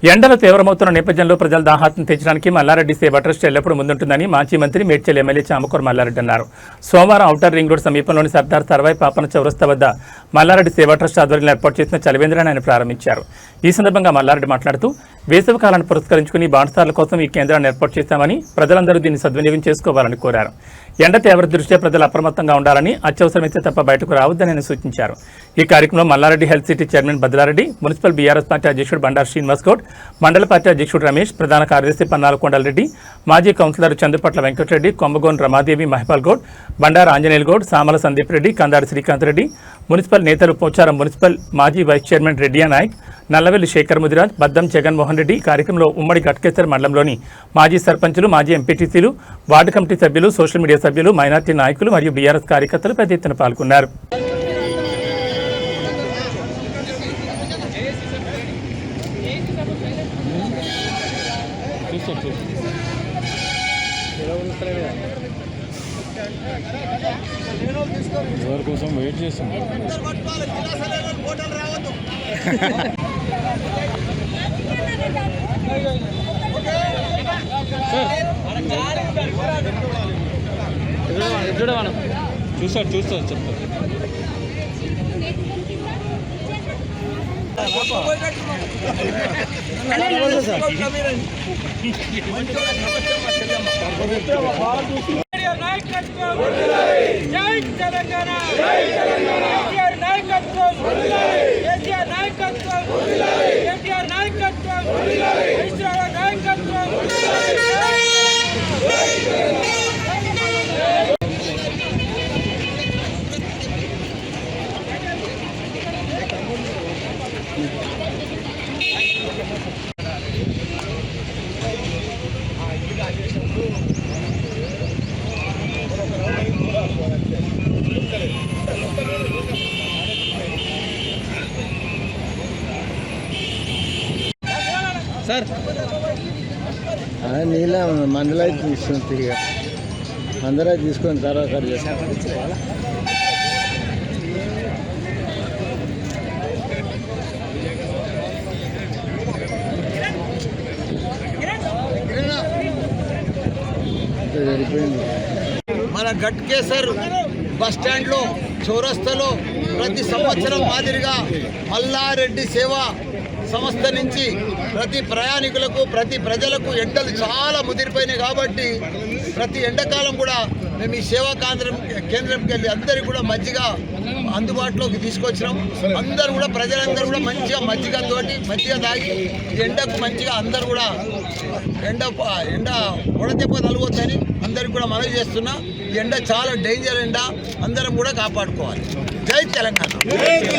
ఎండలు తీవ్రమవుతున్న నేపథ్యంలో ప్రజల దాహార్తిని తీర్చడానికి మల్లారెడ్డి సేవా ట్రస్ట్ ఎల్లప్పుడూ ముందుంటుందని మాజీ మంత్రి మేడ్చల్ ఎమ్మెల్యే చామకూర మల్లారెడ్డి అన్నారు. సోమవారం ఔటర్ రింగ్ రోడ్ సమీపంలోని సర్దార్ సర్వాయి పాపన చౌరస్తా వద్ద మల్లారెడ్డి సేవా ట్రస్ట్ ఆధ్వర్యంలో ఏర్పాటు చేసిన చలివేంద్రాన్ని ఆయన ప్రారంభించారు. ఈ సందర్భంగా మల్లారెడ్డి మాట్లాడుతూ వేసవి కాలాన్ని పురస్కరించుకుని బాణసార్ల కోసం ఈ కేంద్రాన్ని ఏర్పాటు చేశామని, ప్రజలందరూ దీన్ని సద్వినియోగం చేసుకోవాలని కోరారు. ఎండ తీవ్ర దృష్ట్యా ప్రజలు అప్రమత్తంగా ఉండాలని, అత్యవసరమైతే తప్ప బయటకు రావద్దని ఆయన సూచించారు. ఈ కార్యక్రమంలో Mallareddy health city chairman Badlareddy, municipal BRS party అధ్యక్షుడు బండారు శ్రీనివాస్ గౌడ్, మండల పార్టీ అధ్యక్షుడు రమేష్, ప్రధాన కార్యదర్శి పన్నాల కొండలరెడ్డి, మాజీ కౌన్సిలర్ చందుపట్ల వెంకటరెడ్డి, కొమ్మగోన్ రమాదేవి, మహిపాల్ గౌడ్, బండారు ఆంజనేయులు గౌడ్, సామల సందీప్ రెడ్డి, కందాడి శ్రీకాంత్ రెడ్డి, మున్సిపల్ నేతలు పోచారం మున్సిపల్ మాజీ వైస్ చైర్మన్ రెడ్డియా నాయక్, నల్లవెల్లి శేఖర్ ముదిరాజ్, బద్దం జగన్మోహన్ రెడ్డి. కార్యక్రమంలో ఉమ్మడి ఘట్కేసర్ మండలంలోని మాజీ సర్పంచులు, మాజీ ఎంపీటీసీలు, వార్డు కమిటీ సభ్యులు, సోషల్ మీడియా సభ్యులు, మైనార్టీ నాయకులు మరియు బీఆర్ఎస్ కార్యకర్తలు పెద్ద ఎత్తున పాల్గొన్నారు. ఎవరి కోసం వెయిట్ చేస్తాం. చూస్తారు చెప్తారు. జై తెలంగాణ, కేసీఆర్ నాయకత్వం, కేసీఆర్ నాయకత్వం, కేసీఆర్ నాయకత్వం, కేసీఆర్ నాయకత్వం. సార్ నీళ్ళ మందులు అయితే తీసుకుంటే ఇక అందరూ తీసుకొని తర్వాత సరిపోయింది. మన ఘట్కేసర్ బస్టాండ్లో చౌరస్తాలో ప్రతి సంవత్సరం మాదిరిగా మల్లారెడ్డి సేవా సంస్థ నుంచి ప్రతి ప్రయాణికులకు, ప్రతి ప్రజలకు ఎండలు చాలా ముదిరిపోయినాయి కాబట్టి ప్రతి ఎండాకాలం కూడా మేము ఈ సేవా కేంద్రంకి వెళ్ళి అందరికీ కూడా మజ్జిగ అందుబాటులోకి తీసుకొచ్చినాం. అందరూ కూడా ప్రజలందరూ కూడా మంచిగా మజ్జిగ తాగి ఎండకు మంచిగా అందరూ కూడా ఎండ ఉడదెబ్బ తలగొద్దని అందరికి కూడా మనవి చేస్తున్నా. ఎండ చాలా డేంజర్ ఎండ, అందరం కూడా కాపాడుకోవాలి. జై తెలంగాణ.